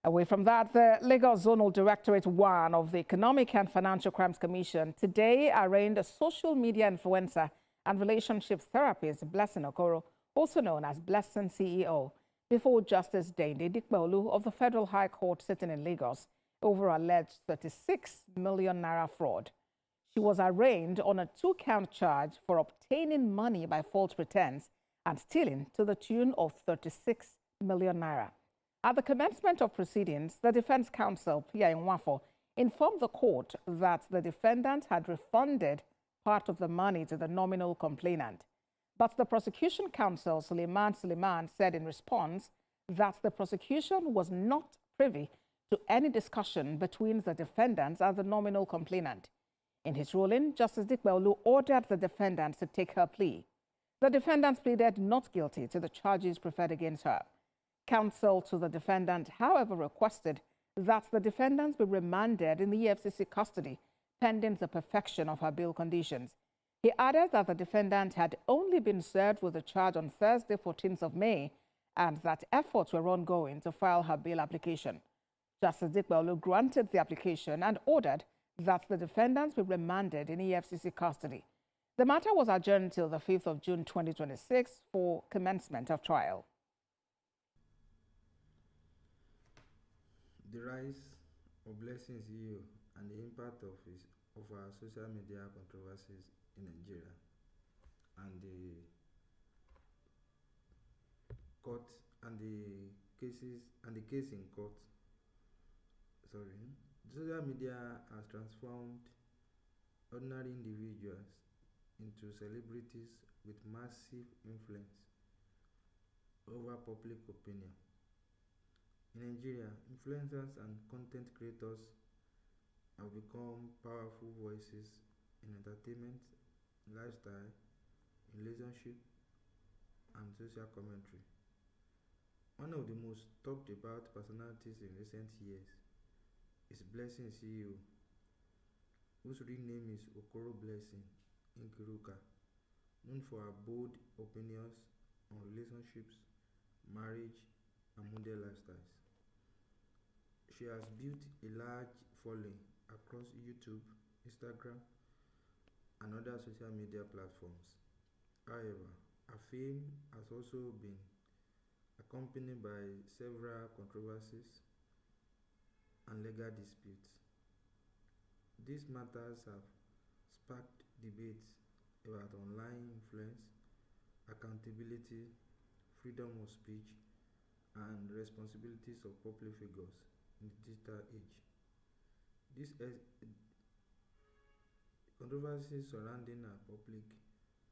Away from that, the Lagos Zonal Directorate 1 of the Economic and Financial Crimes Commission today arraigned a social media influencer and relationships therapist Blessing Okoro, also known as Blessing CEO, before Justice Dende Dikbeolu of the Federal High Court sitting in Lagos over alleged 36 million naira fraud. She was arraigned on a 2-count charge for obtaining money by false pretense and stealing to the tune of 36 million naira. At the commencement of proceedings, the defense counsel, Pia Nwafo, informed the court that the defendant had refunded part of the money to the nominal complainant. But the prosecution counsel, Suleiman, said in response that the prosecution was not privy to any discussion between the defendants and the nominal complainant. In his ruling, Justice Dikbeolu ordered the defendant to take her plea. The defendant pleaded not guilty to the charges preferred against her. Counsel to the defendant, however, requested that the defendant be remanded in the EFCC custody pending the perfection of her bail conditions. He added that the defendant had only been served with the charge on Thursday, 14th of May, and that efforts were ongoing to file her bail application. Justice Dikbeolu granted the application and ordered that the defendant be remanded in EFCC custody. The matter was adjourned till the 5th of June 2026 for commencement of trial. The rise of Blessing CEO and the impact of our social media controversies in Nigeria, and the court and the case in court. Social media has transformed ordinary individuals into celebrities with massive influence over public opinion. In Nigeria, influencers and content creators have become powerful voices in entertainment, lifestyle, relationship, and social commentary. One of the most talked about personalities in recent years is Blessing CEO, whose real name is Okoro Blessing Nkiruka, known for her bold opinions on relationships, marriage, and modern lifestyles. She has built a large following across YouTube, Instagram, and other social media platforms. However, her fame has also been accompanied by several controversies and legal disputes. These matters have sparked debates about online influence, accountability, freedom of speech, and responsibilities of public figures in the digital age. These controversies surrounding our public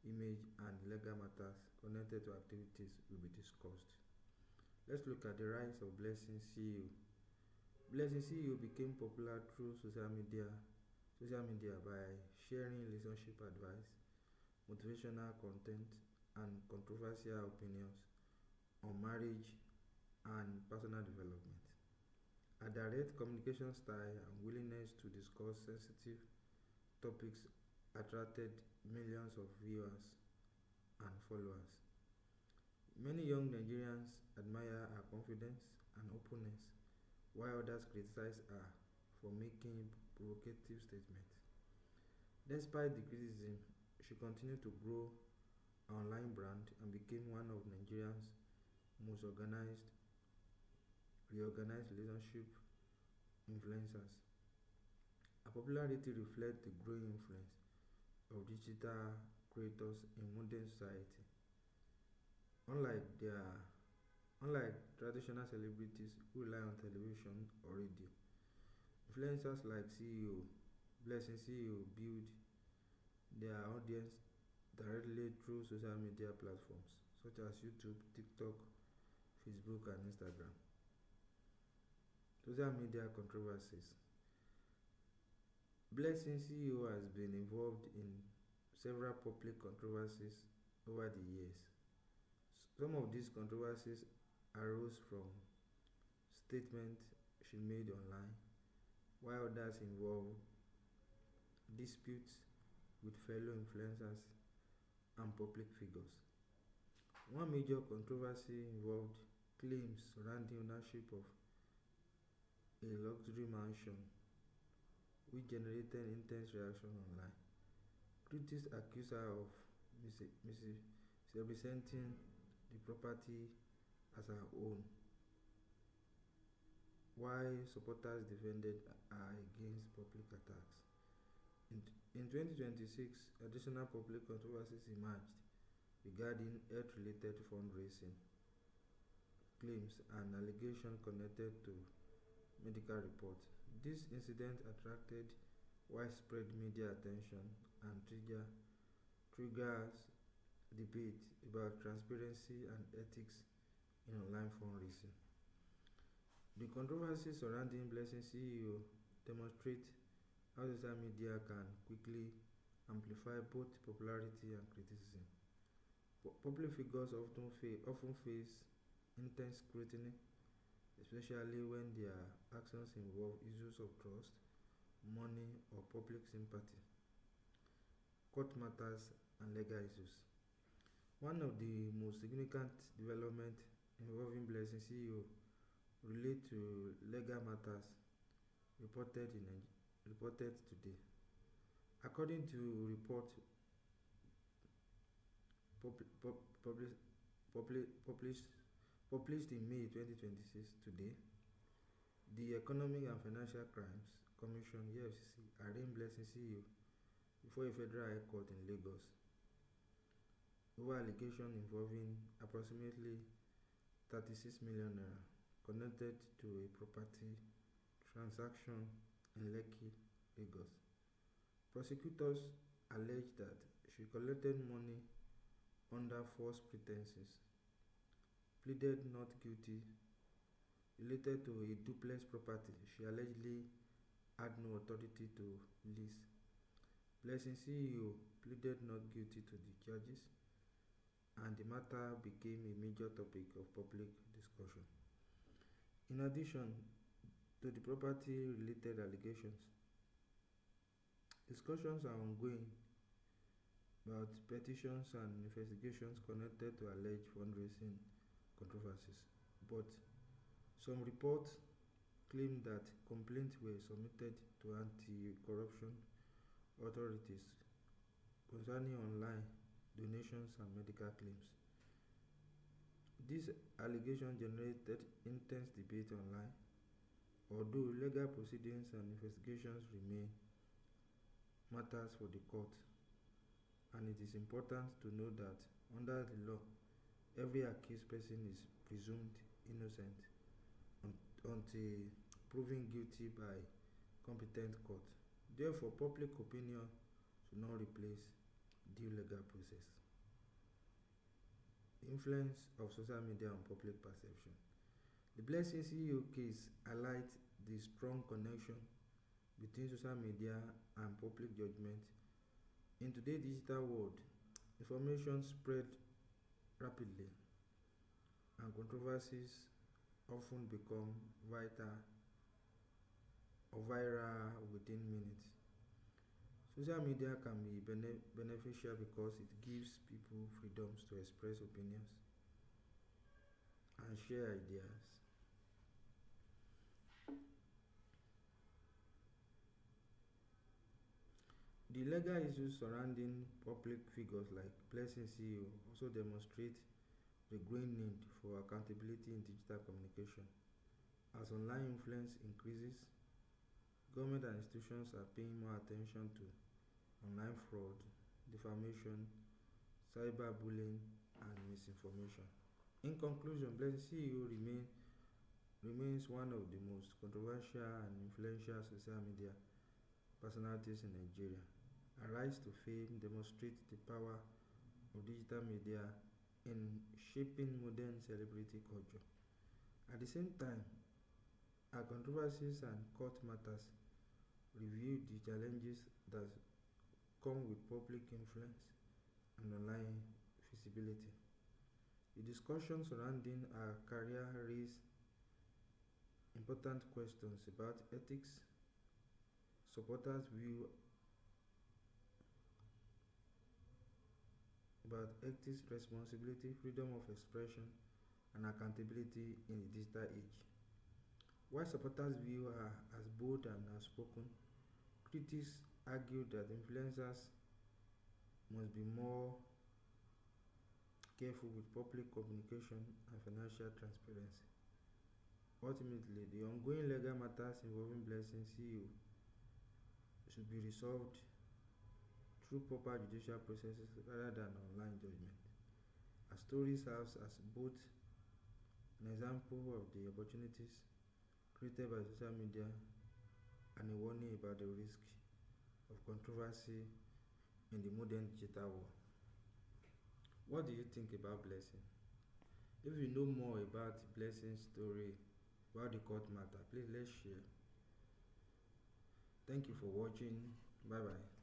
image and legal matters connected to activities will be discussed. Let's look at the rise of Blessing CEO. Blessing CEO became popular through social media by sharing relationship advice, motivational content, and controversial opinions on marriage and personal development. Her direct communication style and willingness to discuss sensitive topics attracted millions of viewers and followers. Many young Nigerians admire her confidence and openness, while others criticize her for making provocative statements. Despite the criticism, she continued to grow her online brand and became one of Nigeria's most reorganized relationship influencers. Her popularity reflects the growing influence of digital creators in modern society. Unlike traditional celebrities who rely on television or radio, influencers like Blessing CEO build their audience directly through social media platforms such as YouTube, TikTok, Facebook, and Instagram. Social media controversies. Blessing CEO has been involved in several public controversies over the years. Some of these controversies arose from statements she made online, while others involved disputes with fellow influencers and public figures. One major controversy involved claims surrounding ownership of a luxury mansion, which generated intense reaction online. Critics accused her of misrepresenting the property as her own, while supporters defended her against public attacks. In 2026, additional public controversies emerged regarding health-related fundraising claims and allegations connected to medical reports. This incident attracted widespread media attention and triggers debate about transparency and ethics in online fundraising. The controversy surrounding Blessing CEO demonstrate how social media can quickly amplify both popularity and criticism. Public figures often face intense scrutiny, especially when their actions involve issues of trust, money, or public sympathy, court matters, and legal issues. One of the most significant developments involving Blessing CEO relate to legal matters reported today. According to report published in May 2026 today, the Economic and Financial Crimes Commission (EFCC) arraigned Blessing CEO before a federal high court in Lagos over allegations involving approximately 36 million naira connected to a property transaction in Lekki, Lagos. Prosecutors alleged that she collected money under false pretenses, pleaded not guilty related to a duplex property she allegedly had no authority to lease. Blessing CEO pleaded not guilty to the charges, and the matter became a major topic of public discussion. In addition to the property-related allegations, discussions are ongoing about petitions and investigations connected to alleged fundraising controversies, but some reports claim that complaints were submitted to anti-corruption authorities concerning online donations and medical claims. These allegations generated intense debate online, although legal proceedings and investigations remain matters for the court, and it is important to note that under the law, every accused person is presumed innocent until proven guilty by competent court. Therefore, public opinion should not replace due legal process. The influence of social media on public perception. The Blessing CEO case highlights the strong connection between social media and public judgment. In today's digital world, information spread rapidly and controversies often become viral within minutes. Social media can be beneficial because it gives people freedoms to express opinions and share ideas. The legal issues surrounding public figures like Blessing CEO also demonstrate the growing need for accountability in digital communication. As online influence increases, government and institutions are paying more attention to online fraud, defamation, cyberbullying, and misinformation. In conclusion, Blessing CEO remains one of the most controversial and influential social media personalities in Nigeria. Her rise to fame demonstrates the power of digital media in shaping modern celebrity culture. At the same time, her controversies and court matters reveal the challenges that come with public influence and online visibility. The discussion surrounding her career raised important questions about ethics, supporters' view about ethics, responsibility, freedom of expression, and accountability in the digital age. While supporters view her as bold and outspoken, critics argue that influencers must be more careful with public communication and financial transparency. Ultimately, the ongoing legal matters involving Blessing CEO should be resolved through proper judicial processes rather than online judgment. Her story serves as both an example of the opportunities created by social media and a warning about the risk of controversy in the modern digital world. What do you think about Blessing? If you know more about Blessing's story about the court matter, please let's share. Thank you for watching. Bye bye.